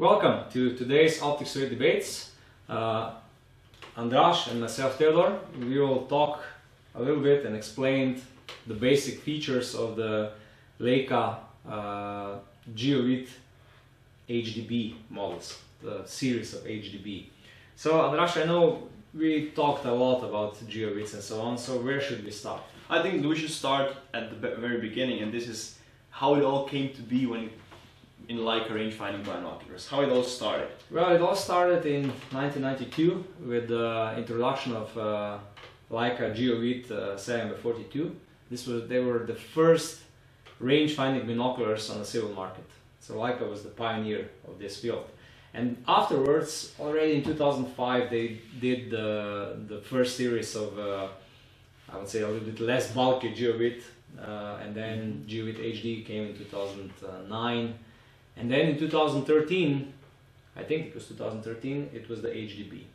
Welcome to today's optics rate debates. Andras and myself, Theodor, we will talk a little bit and explain the basic features of the Leica Geovidhd-b models, the series of HD-b. So Andras, I know we talked a lot about geovids and so on, so where should we start? I think we should start at the very beginning, and this is how it all came to be in Leica range-finding binoculars, how it all started. Well, it all started in 1992 with the introduction of Leica Geovid-b. They were the first range-finding binoculars on the civil market. So Leica was the pioneer of this field. And afterwards, already in 2005, they did the first series of, I would say, a little bit less bulky Geovid, and then geovidhd came in 2009. And then in 2013, I think it was 2013, it was the HD-b.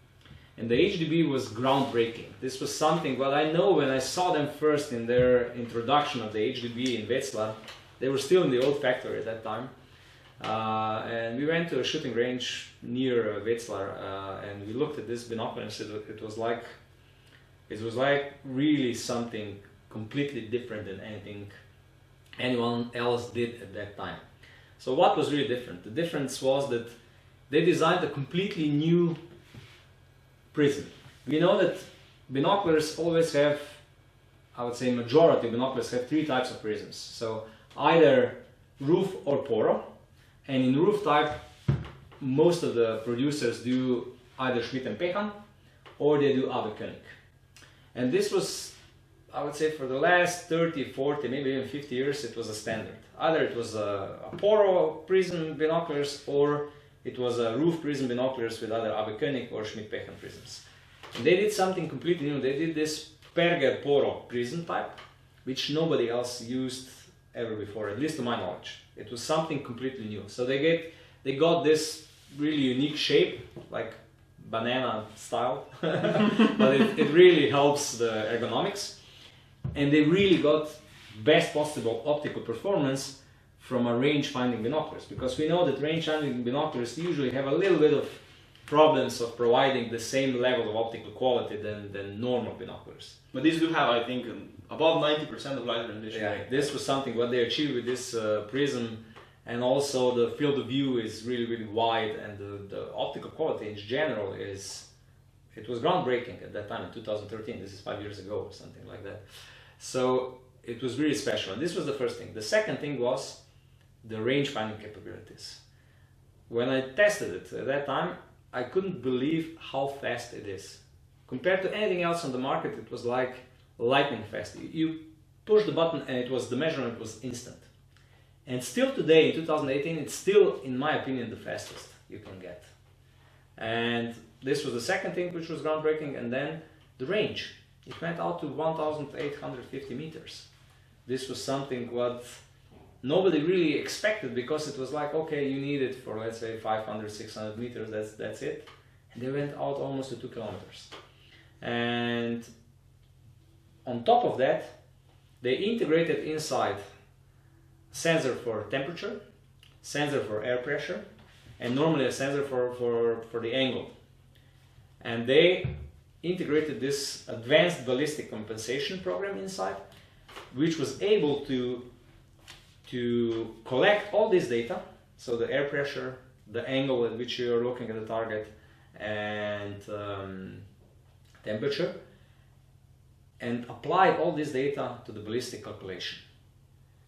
And the HD-b was groundbreaking. This was something, well, I know when I saw them first in their introduction of the HD-b in Wetzlar, they were still in the old factory at that time. And we went to a shooting range near Wetzlar, and we looked at this binocular and said it was like really something completely different than anything anyone else did at that time. So what was really different? The difference was that they designed a completely new prism. We know that binoculars always have, I would say majority of binoculars have three types of prisms. So either roof or poro, and in roof type most of the producers do either Schmidt and Pekan or they do König. And this was, I would say, for the last 30, 40, maybe even 50 years, it was a standard. Either it was a poro prism binoculars or it was a roof prism binoculars with either König or Schmidt-Pekan prisms. And they did something completely new. They did this Perger poro prism type, which nobody else used ever before, at least to my knowledge. It was something completely new. So they got this really unique shape, like banana style, but it really helps the ergonomics. And they really got best possible optical performance from a range-finding binoculars, because we know that range-finding binoculars usually have a little bit of problems of providing the same level of optical quality than normal binoculars. But these do have, I think, above 90% of light rendition. Yeah, this was something what they achieved with this prism, and also the field of view is really wide, and the optical quality in general it was groundbreaking at that time in 2013. This is 5 years ago or something like that. So it was really special, and this was the first thing. The second thing was the range-finding capabilities. When I tested it at that time, I couldn't believe how fast it is. Compared to anything else on the market, it was like lightning fast. You push the button and the measurement was instant. And still today, in 2018, it's still, in my opinion, the fastest you can get. And this was the second thing which was groundbreaking, and then the range. It went out to 1,850 meters. This was something what nobody really expected, because it was like, okay, you need it for, let's say, 500, 600 meters, that's it. And they went out almost to 2 kilometers. And on top of that, they integrated inside sensor for temperature, sensor for air pressure, and normally a sensor for the angle. And they integrated this advanced ballistic compensation program inside, which was able to collect all this data, so the air pressure, the angle at which you're looking at the target, and temperature, and apply all this data to the ballistic calculation.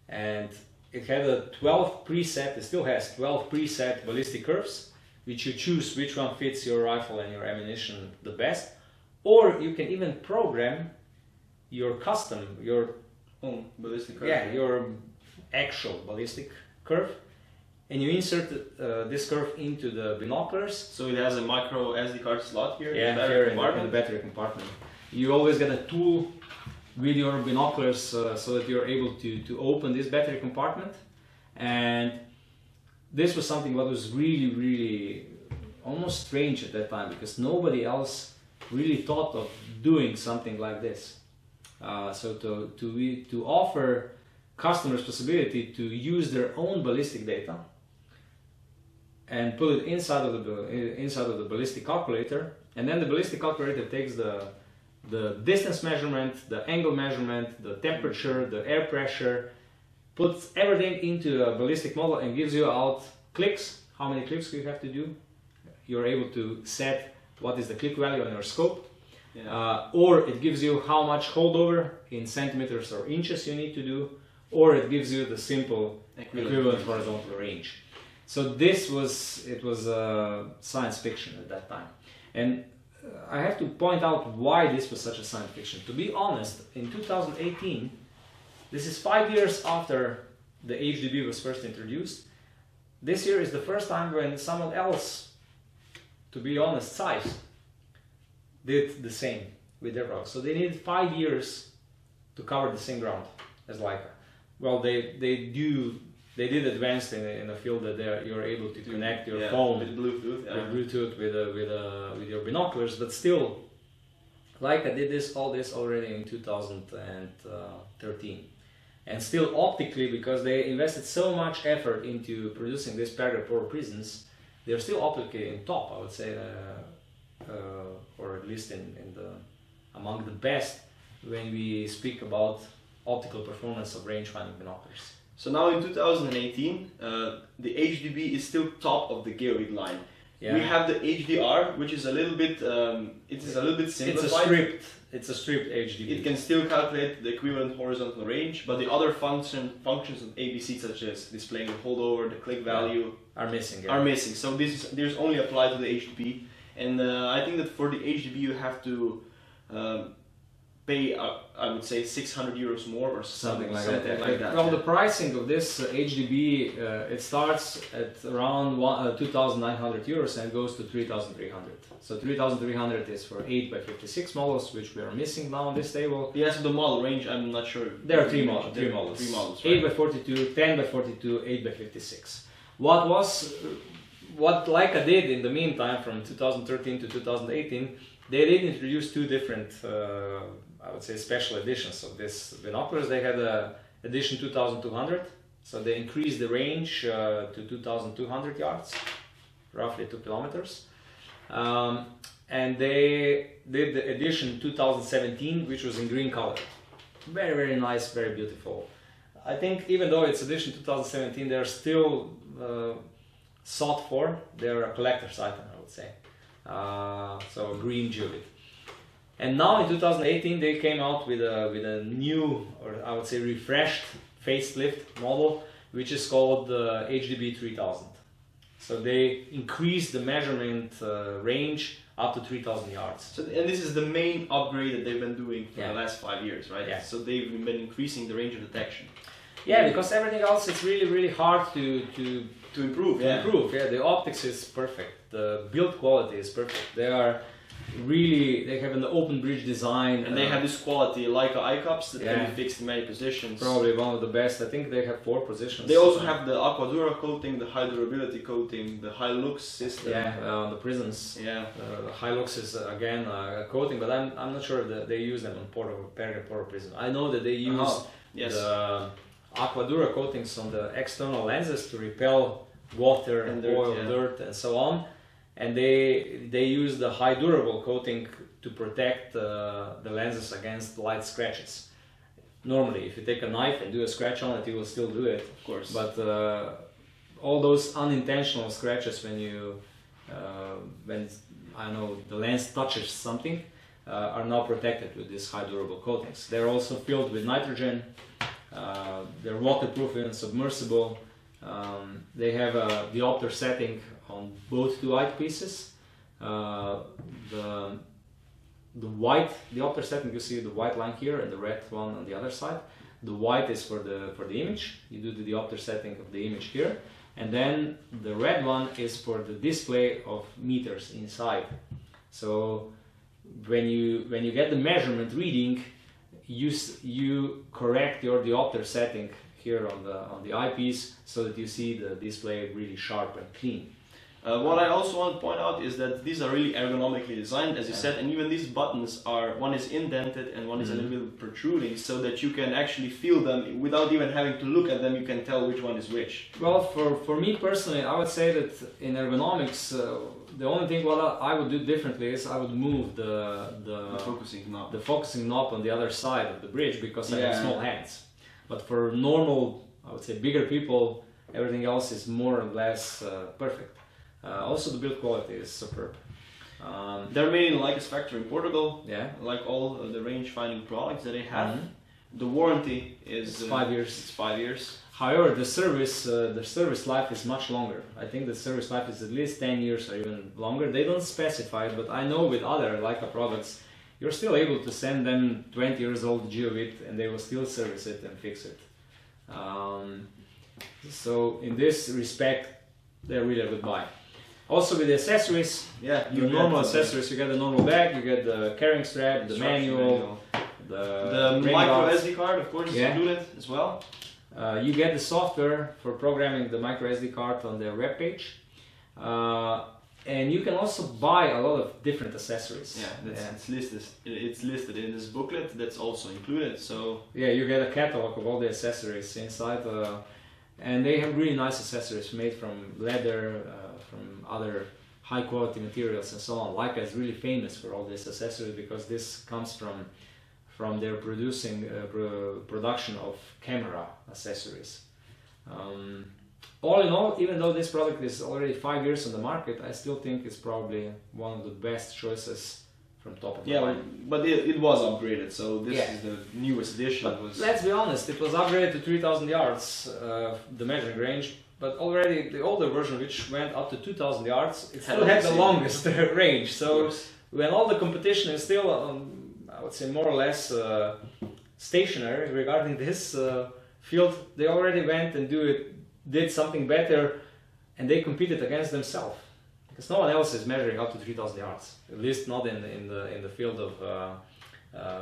And it had a 12 preset, it still has 12 preset ballistic curves, which you choose which one fits your rifle and your ammunition the best, or you can even program your custom, your own ballistic curve. Yeah, your actual ballistic curve, and you insert this curve into the binoculars. So it has a micro SD card slot here, yeah, in the battery compartment. You always get a tool with your binoculars so that you're able to open this battery compartment. And this was something that was really almost strange at that time, because nobody else really thought of doing something like this. So to offer customers possibility to use their own ballistic data and put it inside of the ballistic calculator, and then the ballistic calculator takes the distance measurement, the angle measurement, the temperature, the air pressure, puts everything into a ballistic model and gives you out clicks, how many clicks you have to do. You're able to set what is the click value on your scope, or it gives you how much holdover in centimeters or inches you need to do, or it gives you the simple equivalent horizontal range. So it was science fiction at that time. And I have to point out why this was such a science fiction. To be honest, in 2018, this is 5 years after the HDB was first introduced. This year is the first time when someone else, to be honest, Zeiss, did the same with their products. So they needed 5 years to cover the same ground as Leica. Well, they did advance in a field that you're able to connect your phone with Bluetooth, with your binoculars, but still, Leica did all this already in 2013, and still optically, because they invested so much effort into producing these parallel pore prisms, they're still optically in top, I would say, or at least among the best when we speak about optical performance of range-finding binoculars. So now in 2018, the HDB is still top of the Geovid line. Yeah. We have the HDR, which is a little bit, simplified. It's a stripped HDB. It can still calculate the equivalent horizontal range, but the other functions of ABC, such as displaying the holdover, the click value, are missing. So there's only applied to the HDB, and I think that for the HDB you have to pay, I would say, 600 euros more or something like that. Well, the pricing of this HDB, it starts at around 2,900 euros and goes to 3,300. So 3,300 is for 8x56 models, which we are missing now on this table. Yes, the model range, I'm not sure. There are three models. Three models, right? 8x42, 10x42, 8x56. What Leica did in the meantime, from 2013 to 2018, they did introduce two different, I would say, special editions of this binoculars. They had edition 2200, so they increased the range to 2200 yards, roughly 2 kilometers. And they did the edition 2017, which was in green color. Very, very nice, very beautiful. I think even though it's edition 2017, they're still sought for. They're a collector's item, I would say. So green Geovid. And now in 2018 they came out with a new, or I would say refreshed facelift model, which is called the HDB 3000. So they increased the measurement range up to 3,000 yards. So, and this is the main upgrade that they've been doing for the last 5 years, right? Yeah. So they've been increasing the range of detection. Yeah, because everything else it's really hard to improve. Improve. Yeah, the optics is perfect. The build quality is perfect. They have an open bridge design, and they have this quality Leica eye cups that can be fixed in many positions. Probably one of the best. I think they have 4 positions. They also have the Aquadura coating, the high durability coating, the high lux system. Yeah, the prisms. Yeah, high lux is again a coating, but I'm not sure that they use them on parallel pore prism. I know that they use the Aquadura coatings on the external lenses to repel water and oil, dirt, and so on. And they use the high durable coating to protect the lenses against light scratches. Normally, if you take a knife and do a scratch on it, you will still do it, of course. But all those unintentional scratches when the lens touches something are now protected with these high durable coatings. They're also filled with nitrogen. They're waterproof and submersible. They have a diopter setting on both two eyepieces. The white diopter setting, you see the white line here and the red one on the other side. The white is for the image. You do the diopter setting of the image here, and then the red one is for the display of meters inside. So when you get the measurement reading, you correct your diopter setting here on the eyepiece so that you see the display really sharp and clean. What I also want to point out is that these are really ergonomically designed, as you said, and even these buttons are, one is indented and one is a little bit protruding, so that you can actually feel them without even having to look at them. You can tell which one is which. Well, for me personally, I would say that in ergonomics, the only thing what I would do differently is I would move the focusing knob on the other side of the bridge, because I have small hands. But for normal, I would say bigger people, everything else is more or less perfect. Also, the build quality is superb. They're made in Leica's factory in Portugal. Yeah. Like all the range-finding products that they have. The warranty is 5 years. It's 5 years. However, the service life is much longer. I think the service life is at least 10 years or even longer. They don't specify it, but I know with other Leica products, you're still able to send them 20 years old Geovid and they will still service it and fix it. So in this respect, they're really a good buy. Also with the accessories, your normal accessories, you get the normal bag, you get the carrying strap, the manual, the micro SD card, of course, is included as well. You get the software for programming the micro SD card on their webpage. And you can also buy a lot of different accessories. It's listed in this booklet that's also included. So you get a catalog of all the accessories inside, and they have really nice accessories made from leather, from other high quality materials and so on. Leica is really famous for all these accessories because this comes from their production of camera accessories. All in all, even though this product is already 5 years on the market, I still think it's probably one of the best choices from top of the line. But it was upgraded, so this is the newest edition. Let's be honest, it was upgraded to 3000 yards, the measuring range, but already the older version, which went up to 2000 yards, it still had the longest range. So when all the competition is still, I would say more or less stationary regarding this field, they already went and did something better, and they competed against themselves. Because no one else is measuring up to 3000 yards, at least not in the field of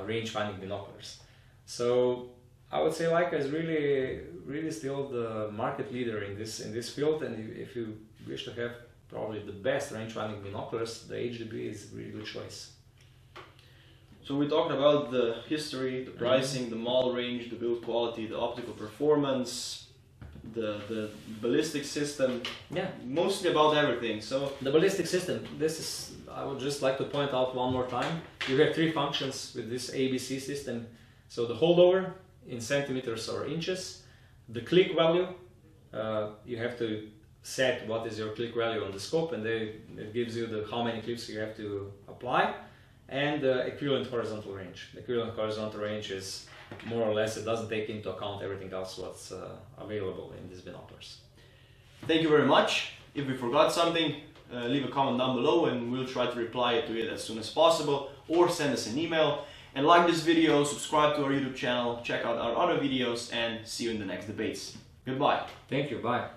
range-finding binoculars. So I would say Leica is really still the market leader in this field, and if you wish to have probably the best range-finding binoculars, the HD-b is a really good choice. So we talked about the history, the pricing, the model range, the build quality, the optical performance, the ballistic system, mostly about everything. So the ballistic system, I would just like to point out one more time, you have 3 functions with this ABC system. So the holdover in centimeters or inches, the click value, you have to set what is your click value on the scope, and it gives you how many clicks you have to apply, and the equivalent horizontal range. The equivalent horizontal range is more or less, it doesn't take into account everything else what's available in these binoculars. Thank you very much. If we forgot something, leave a comment down below and we'll try to reply to it as soon as possible, or send us an email. And like this video, subscribe to our YouTube channel, check out our other videos, and see you in the next debates. Goodbye. Thank you, bye.